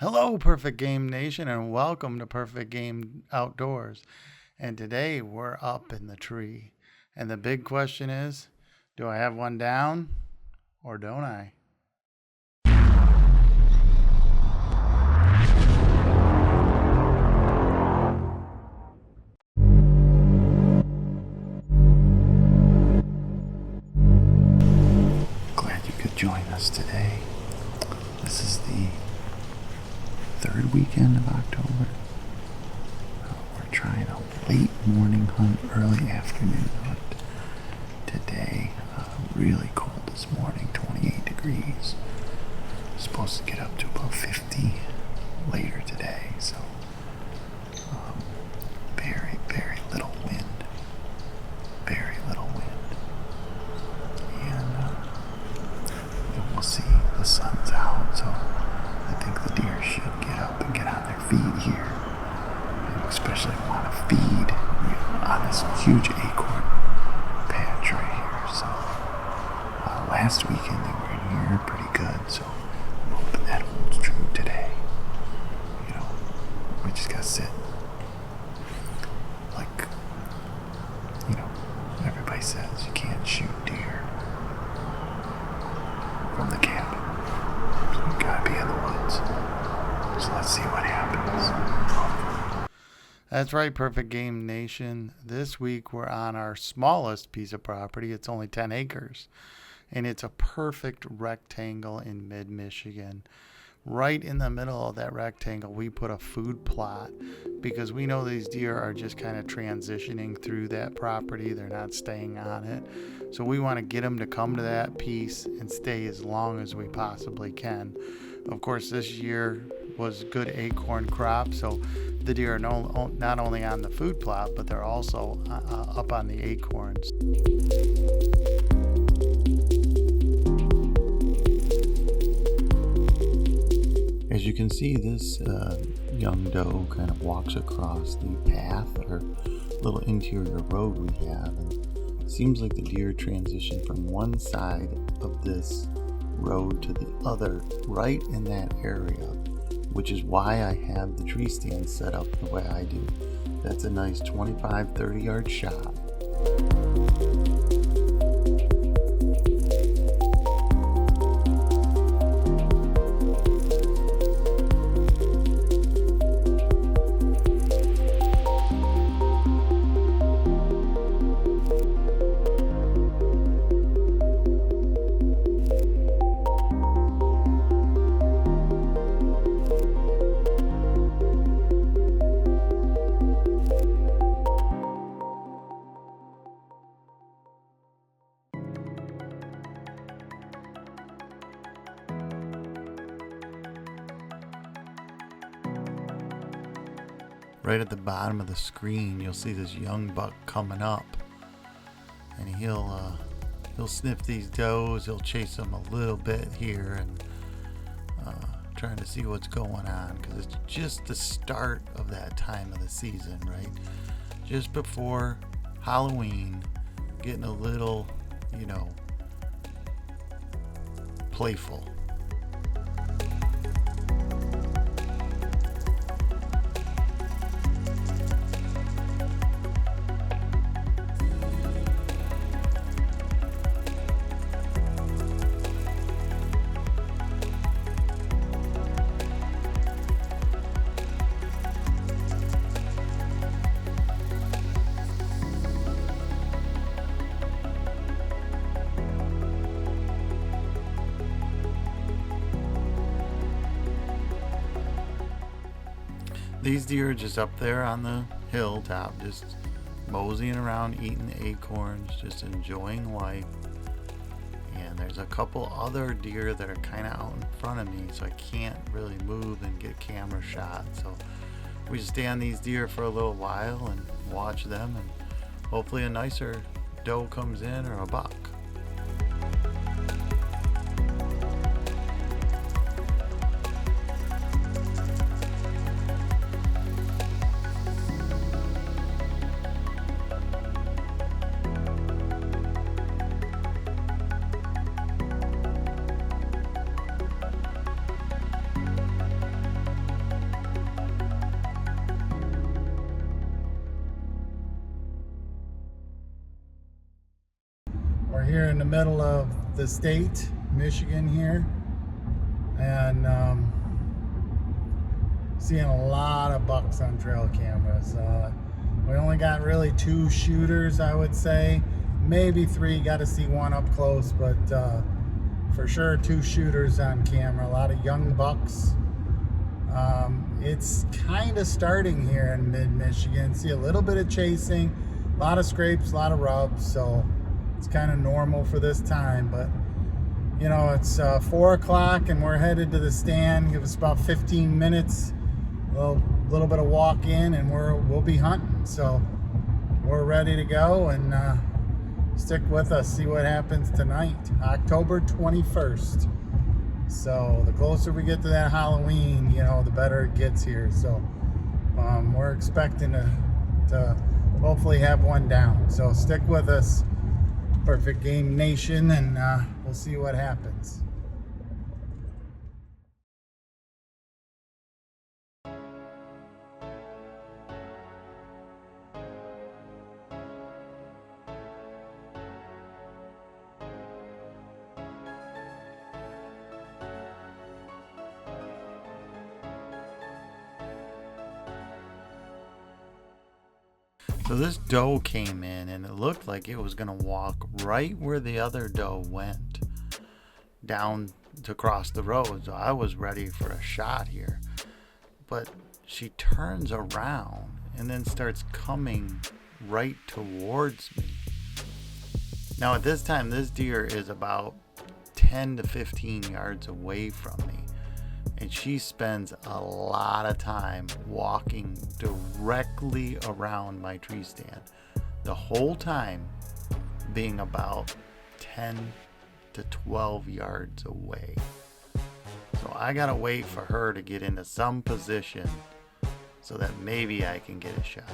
Hello, Perfect Game Nation, and welcome to Perfect Game Outdoors. And today we're up in the tree. And the big question is, do I have one down or don't I? Glad you could join us today. This is the third weekend of October. We're trying a late morning hunt, early afternoon hunt today. Really cold this morning, 28 degrees. Supposed to get up to about 50 later today, so very, very little wind. Very little wind. And we'll see. The sun's out, so I think the deer should get up and get on their feet here. And especially want to feed on this huge acorn patch right here. So last weekend they were in here pretty good, so I'm hoping that holds true today. We just gotta sit like, everybody says you can't shoot deer from the cabin. So you gotta be in the woods. So let's see what happens. That's right, Perfect Game Nation. This week we're on our smallest piece of property. It's only 10 acres. And it's a perfect rectangle in mid-Michigan. Right in the middle of that rectangle, we put a food plot because we know these deer are just kind of transitioning through that property. They're not staying on it. So we want to get them to come to that piece and stay as long as we possibly can. Of course, this year was good acorn crop, so the deer are not only on the food plot, but they're also up on the acorns. As you can see, this young doe kind of walks across the path or little interior road we have, and it seems like the deer transition from one side of this road to the other right in that area, which is why I have the tree stand set up the way I do. That's a nice 25-30 yard shot. Right at the bottom of the screen, you'll see this young buck coming up, and he'll sniff these does. He'll chase them a little bit here, and trying to see what's going on, because it's just the start of that time of the season, right? Just before Halloween, getting a little, playful. These deer are just up there on the hilltop, just moseying around, eating acorns, just enjoying life. And there's a couple other deer that are kind of out in front of me, so I can't really move and get camera shots. So we just stay on these deer for a little while and watch them, and hopefully a nicer doe comes in or a buck. here in the middle of the state, Michigan here, and seeing a lot of bucks on trail cameras. We only got really 2 shooters, I would say, maybe 3. Got to see one up close, but for sure 2 shooters on camera. A lot of young bucks. It's kind of starting here in mid-Michigan. See a little bit of chasing, a lot of scrapes, a lot of rubs, so it's kind of normal for this time. But you know, it's 4 o'clock and we're headed to the stand. Give us about 15 minutes, a little bit of walk in, and we'll be hunting. So we're ready to go, and stick with us, see what happens tonight, October 21st. So the closer we get to that Halloween, you know, the better it gets here. So we're expecting to hopefully have one down. So stick with us, Perfect Game Nation, and we'll see what happens. So this doe came in and it looked like it was going to walk right where the other doe went, down to cross the road. So I was ready for a shot here. But she turns around and then starts coming right towards me. Now at this time, this deer is about 10 to 15 yards away from me. And she spends a lot of time walking directly around my tree stand, the whole time being about 10 to 12 yards away. So I gotta wait for her to get into some position so that maybe I can get a shot.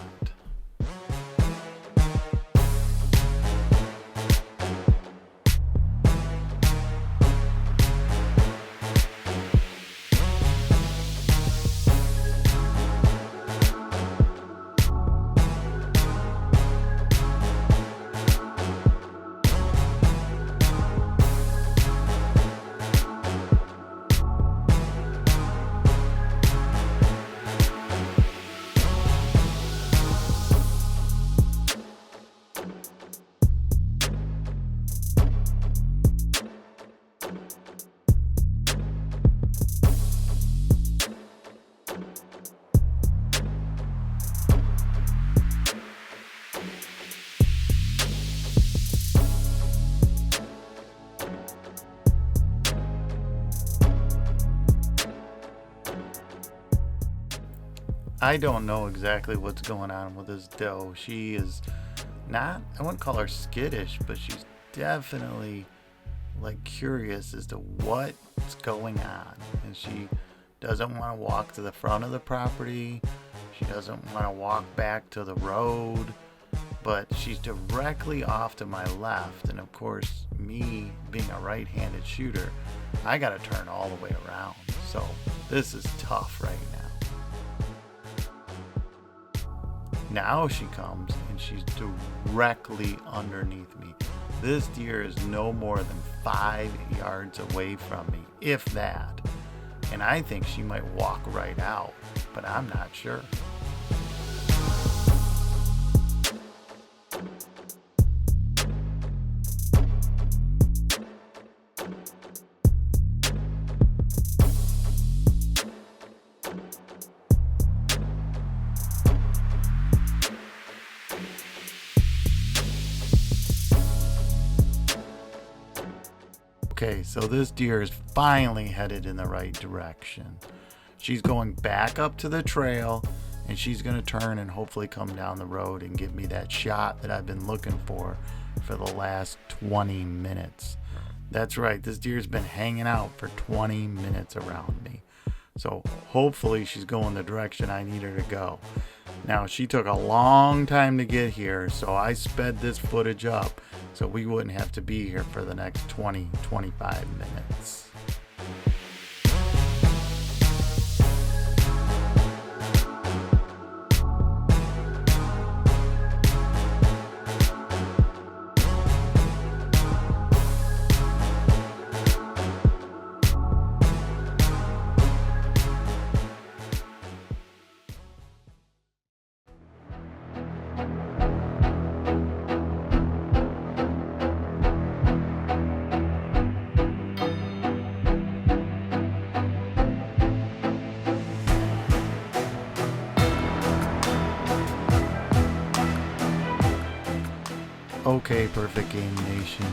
I don't know exactly what's going on with this doe. She is not, I wouldn't call her skittish, but she's definitely like curious as to what's going on. And she doesn't want to walk to the front of the property. She doesn't want to walk back to the road, but she's directly off to my left. And of course, me being a right-handed shooter, I got to turn all the way around. So this is tough right now. Now she comes and she's directly underneath me. This deer is no more than 5 yards away from me, if that. And I think she might walk right out, but I'm not sure. Okay, so this deer is finally headed in the right direction. She's going back up to the trail, and she's going to turn and hopefully come down the road and give me that shot that I've been looking for the last 20 minutes. That's right, this deer's been hanging out for 20 minutes around me. So hopefully she's going the direction I need her to go. Now, she took a long time to get here, so I sped this footage up so we wouldn't have to be here for the next 20-25 minutes. Okay, Perfect Game Nation,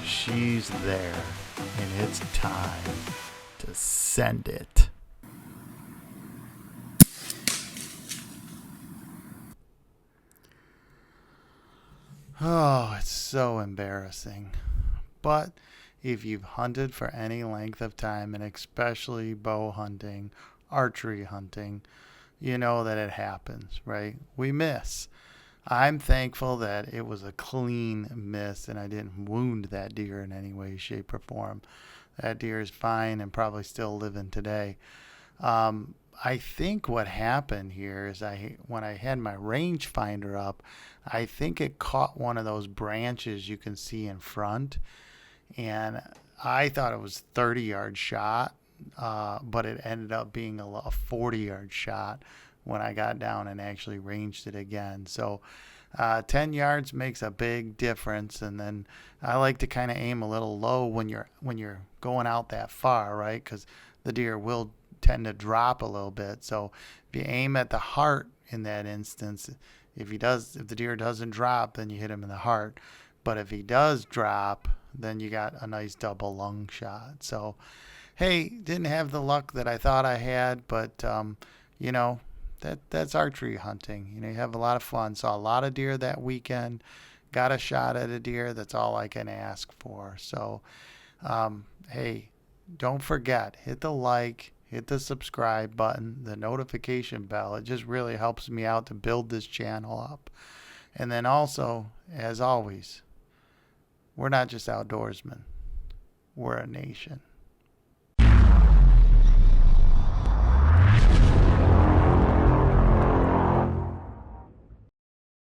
she's there, and it's time to send it. Oh, it's so embarrassing. But if you've hunted for any length of time, and especially bow hunting, archery hunting, you know that it happens, right? We miss. I'm thankful that it was a clean miss and I didn't wound that deer in any way, shape, or form. That deer is fine and probably still living today. Um, I think what happened here is when I had my rangefinder up, I think it caught one of those branches you can see in front, and I thought it was 30-yard shot, but it ended up being a 40-yard shot when I got down and actually ranged it again. So 10 yards makes a big difference, and then I like to kind of aim a little low when you're going out that far, right? Because the deer will tend to drop a little bit. So if you aim at the heart in that instance, if the deer doesn't drop, then you hit him in the heart. But if he does drop, then you got a nice double lung shot. So hey, didn't have the luck that I thought I had, but you know, that's archery hunting. You know, you have a lot of fun. Saw a lot of deer that weekend. Got a shot at a deer. That's all I can ask for. So, hey, don't forget, hit the like, hit the subscribe button, the notification bell. It just really helps me out to build this channel up. And then also, as always, we're not just outdoorsmen. We're a nation.